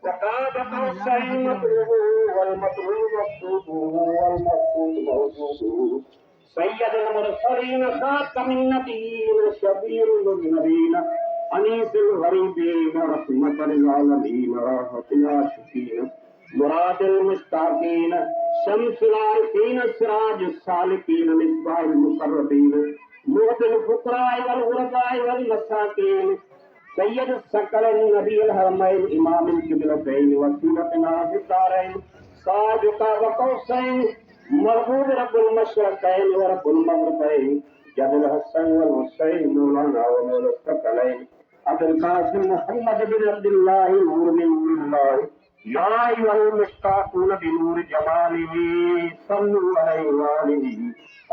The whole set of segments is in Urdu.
وقاب قوسين مطلوب والمطلوب مقصود والمقصود موجود سيد المرسلين خاتم النبيين شفيع المذنبين أنيس الغريبين رحمة للعالمين راحة العاشقين مراد المشتاقين شمس العارفين سراج السالكين مصباح المقربين موت الفقراء والغرباء والمساكين سيد الثقلين نبي الحرمين إمام القبلتين وسيلتنا في الدارين صادق وقوسين مرغوب رب المشرقين ورب المغربين جد الحسن والحسين مولانا ومولى الثقلين أبو القاسم محمد بن عبد الله نور من نور الله يا أيها المشتاقون بنور جماله صلوا عليه وآله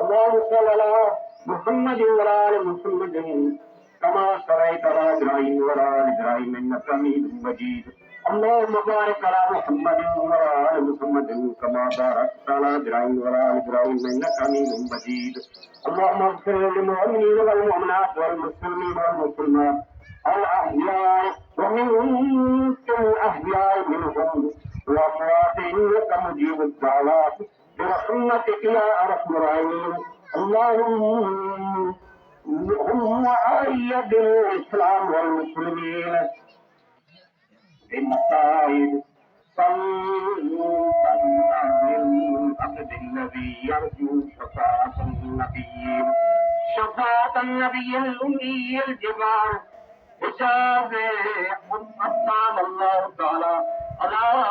اللهم صل على محمد وعلى آل محمد كما صليت على إبراهيم وعلى آل إبراهيم إنك حميد مجيد اللهم بارك على محمد وعلى آل محمد كما باركت على إبراهيم وعلى آل إبراهيم إنك حميد مجيد اللهم اغفر للمؤمنين والمؤمنات والمسلمين والمسلمات الأحياء ومنهم الأحياء منهم والأموات إنك مجيب الدعوات برحمتك يا أرحم الراحمين اللهم هم أيد الإسلام والمسلمين بالمصائب صلوا على العبد الذي يرجو شفاعة النبي الأمي الجبار إجاب أصحاب الله تعالى على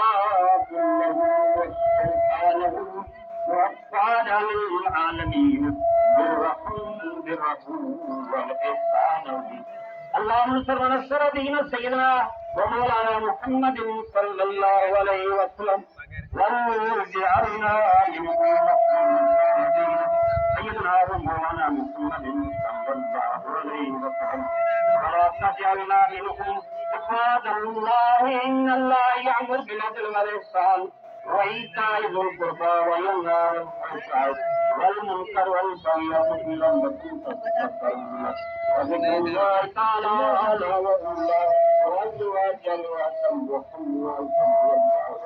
كله وسلطانه وأصفاد للعالمين بالرحوم والإحسان اللهم صل ونصر دين سيدنا ومولانا محمد صلى الله عليه وسلم واجعلنا سيدنا ومولانا محمد صلى الله عليه وسلم ولا تجعلنا منهم عباد الله إن الله يأمر بالعدل والإحسان وإيتاء ذي القربى وينهى عن الفحشاء والمنكر والبغي يعظكم لعلكم تذكرون وذكر الله تعالى أعلى وأولى وأزواجا وأتم وحمدا